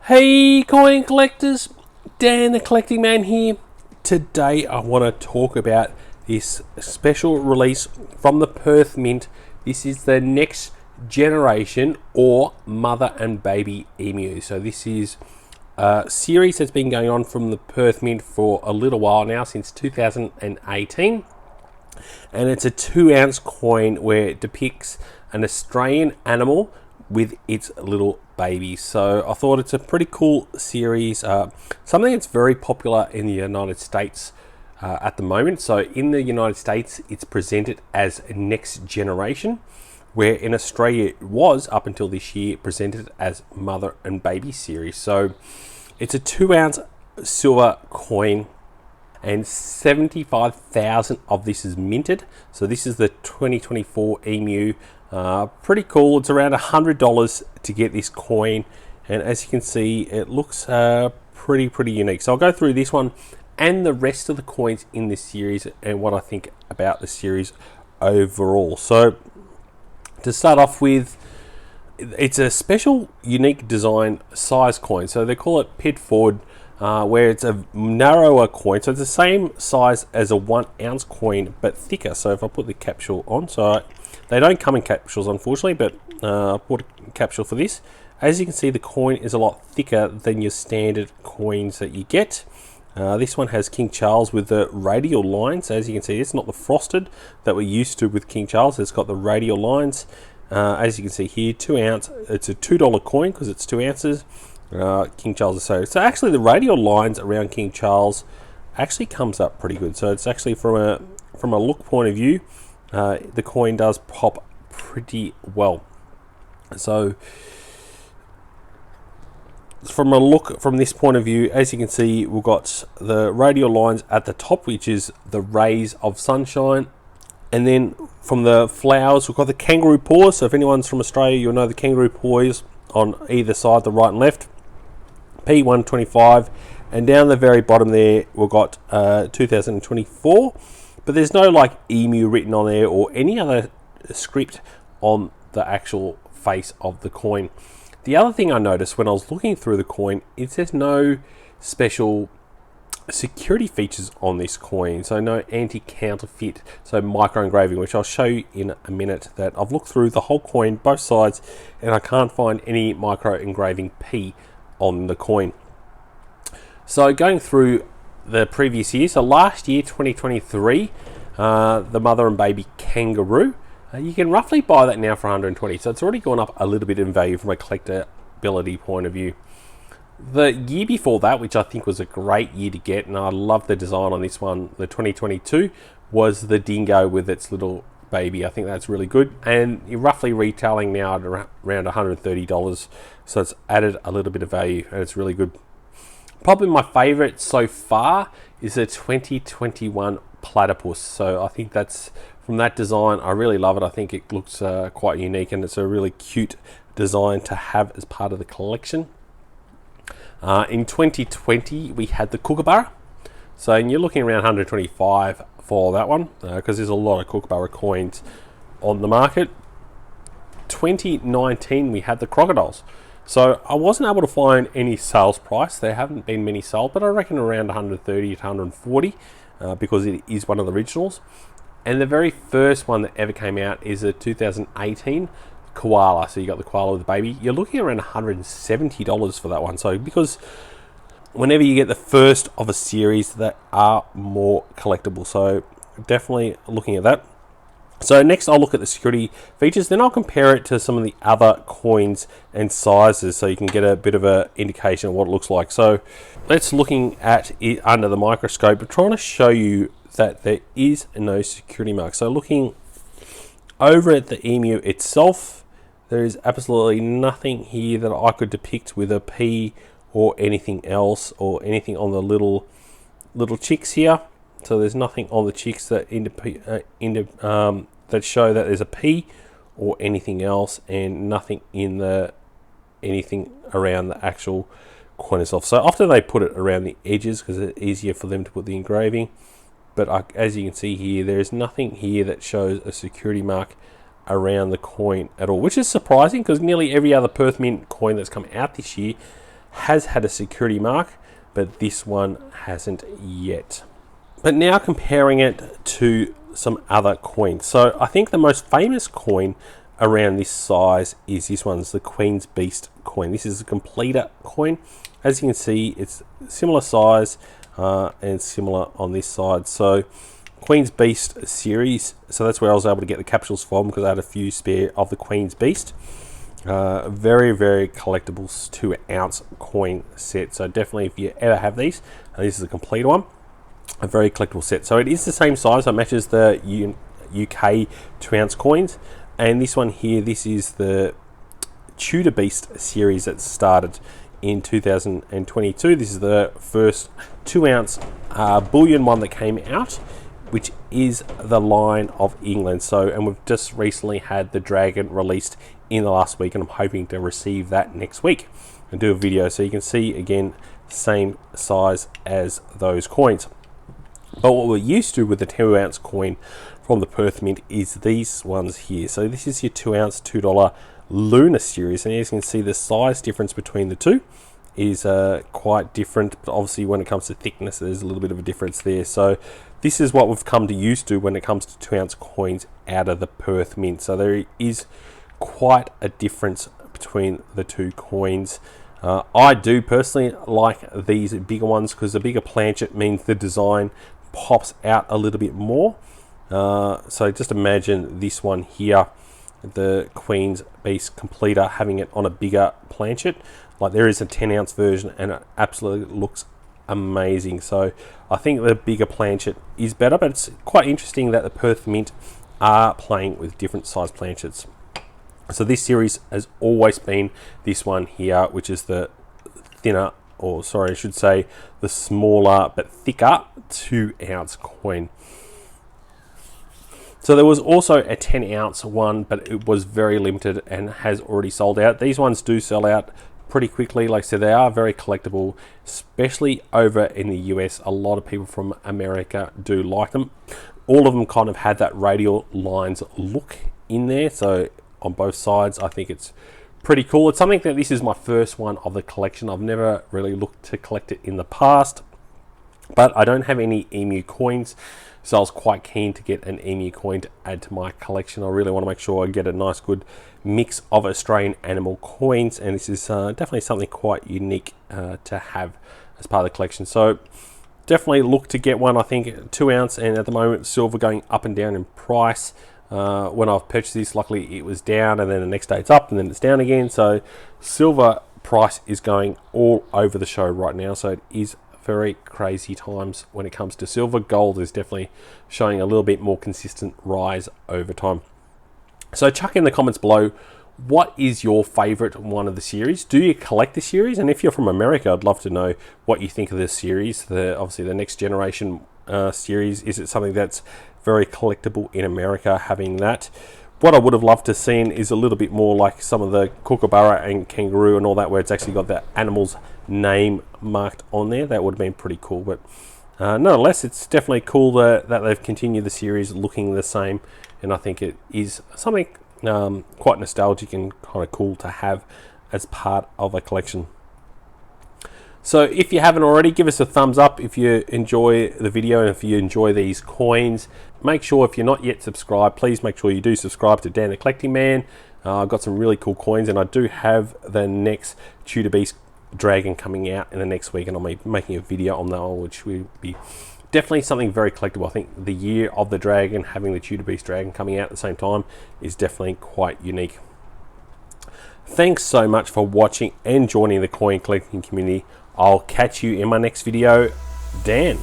Hey coin collectors, Dan the Collecting Man here. Today I want to talk about this special release from the Perth Mint. This is the next generation or mother and baby emu. So this is a series that's been going on from the Perth Mint for a little while now, since 2018. And it's a 2-ounce coin where it depicts an Australian animal with its little baby. So I thought it's a pretty cool series, something that's very popular in the United States at the moment. So in the United States it's presented as next generation, where in Australia it was, up until this year, presented as mother and baby series. So it's a 2-ounce silver coin, and 75,000 of this is minted. So this is the 2024 emu. Pretty cool. It's around $100 to get this coin, and as you can see, it looks pretty unique. So I'll go through this one and the rest of the coins in this series and what I think about the series overall. So to start off with, it's a special unique design size coin. So they call it Piedfort, where it's a narrower coin. So it's the same size as a 1-ounce coin but thicker. So if I put the capsule on, so they don't come in capsules unfortunately, but I bought a capsule for this. As you can see, the coin is a lot thicker than your standard coins that you get. This one has King Charles with the radial lines. As you can see, it's not the frosted that we're used to with King Charles. It's got the radial lines. As you can see here, 2-ounce. It's a $2 coin because it's 2 ounces. King Charles is so actually the radial lines around King Charles actually comes up pretty good. So it's actually from a look point of view, the coin does pop pretty well. So from a look from this point of view, as you can see, we've got the radial lines at the top, which is the rays of sunshine, and then from the flowers we've got the kangaroo paws. So if anyone's from Australia, you'll know the kangaroo paws on either side, the right and left. P125, and down the very bottom there we've got 2024, but there's no like emu written on there or any other script on the actual face of the coin. The other thing I noticed when I was looking through the coin is there's no special security features on this coin, so no anti-counterfeit, so micro engraving, which I'll show you in a minute. That I've looked through the whole coin, both sides, and I can't find any micro engraving P on the coin. So going through the previous year, so last year 2023, the mother and baby kangaroo, you can roughly buy that now for 120. So it's already gone up a little bit in value from a collectability point of view. The year before that, which I think was a great year to get, and I love the design on this one, the 2022, was the Dingo with its little baby. I think that's really good, and you're roughly retailing now at around $130, so it's added a little bit of value and it's really good. Probably my favorite so far is the 2021 Platypus. So I think that's, from that design, I really love it. I think it looks quite unique, and it's a really cute design to have as part of the collection. In 2020 we had the Kookaburra, so and you're looking around 125 for that one, because there's a lot of Kookaburra coins on the market. 2019 we had the Crocodiles, so I wasn't able to find any sales price. There haven't been many sold, but I reckon around 130 to 140, because it is one of the originals. And the very first one that ever came out is a 2018 Koala. So you got the koala with the baby. You're looking around $170 for that one. So because whenever you get the first of a series that are more collectible, so definitely looking at that. So next I'll look at the security features, then I'll compare it to some of the other coins and sizes, so you can get a bit of an indication of what it looks like. So let's looking at it under the microscope. I'm trying to show you that there is no security mark. So looking over at the emu itself, there is absolutely nothing here that I could depict with a P or anything else, or anything on the little chicks here. So there's nothing on the chicks that that show that there's a P or anything else, and nothing in anything around the actual coin itself. So often they put it around the edges because it's easier for them to put the engraving. But as you can see here, there is nothing here that shows a security mark around the coin at all, which is surprising because nearly every other Perth Mint coin that's come out this year has had a security mark, but this one hasn't yet. But now comparing it to some other coins. So I think the most famous coin around this size is this one's the Queen's Beast coin. This is a completer coin. As you can see, it's similar size and similar on this side. So Queen's Beast series, so that's where I was able to get the capsules from, because I had a few spare of the Queen's Beast. Very, very collectible 2-ounce coin set. So definitely, if you ever have these, and this is a complete one, a very collectible set. So it is the same size, so it matches the UK 2-ounce coins. And this one here, this is the Tudor Beast series that started in 2022. This is the first 2-ounce bullion one that came out, which is the line of England. So, and we've just recently had the dragon released in the last week, and I'm hoping to receive that next week and do a video so you can see again same size as those coins. But what we're used to with the 2-ounce coin from the Perth Mint is these ones here. So this is your 2-ounce $2 Luner series, and as you can see, the size difference between the two is quite different, but obviously when it comes to thickness there's a little bit of a difference there. So this is what we've come to used to when it comes to 2-ounce coins out of the Perth Mint. So there is quite a difference between the two coins. I do personally like these bigger ones because the bigger planchet means the design pops out a little bit more. So just imagine this one here, the Queen's Beast completer, having it on a bigger planchet. Like, there is a 10-ounce version and it absolutely looks amazing. So I think the bigger planchet is better, but it's quite interesting that the Perth Mint are playing with different size planchets. So this series has always been this one here, which is the thinner, or sorry, I should say the smaller but thicker 2-ounce coin. So there was also a 10-ounce one, but it was very limited and has already sold out. These ones do sell out pretty quickly. Like I said, they are very collectible, especially over in the US. A lot of people from America do like them. All of them kind of had that radial lines look in there. So on both sides, I think it's pretty cool. It's something that this is my first one of the collection. I've never really looked to collect it in the past, but I don't have any emu coins, so I was quite keen to get an emu coin to add to my collection. I really want to make sure I get a nice good mix of Australian animal coins, and this is definitely something quite unique to have as part of the collection. So definitely look to get one. I think 2-ounce, and at the moment silver going up and down in price. When I've purchased this, luckily it was down, and then the next day it's up, and then it's down again. So silver price is going all over the show right now, so it is very crazy times when it comes to silver. Gold is definitely showing a little bit more consistent rise over time. So chuck in the comments below, what is your favorite one of the series? Do you collect the series? And if you're from America, I'd love to know what you think of this series. Obviously the next generation series, is it something that's very collectible in America, having that? What I would have loved to seen is a little bit more like some of the Kookaburra and Kangaroo and all that, where it's actually got the animal's name marked on there. That would have been pretty cool. But nonetheless, it's definitely cool that they've continued the series looking the same, and I think it is something quite nostalgic and kind of cool to have as part of a collection. So if you haven't already, give us a thumbs up if you enjoy the video and if you enjoy these coins. Make sure, if you're not yet subscribed, please make sure you do subscribe to Dan the Collecting Man. I've got some really cool coins, and I do have the next Tudor Beast dragon coming out in the next week, and I'll be making a video on that one, which will be definitely something very collectible. I think the year of the dragon, having the Tudor Beast dragon coming out at the same time, is definitely quite unique. Thanks so much for watching and joining the coin collecting community. I'll catch you in my next video. Dan.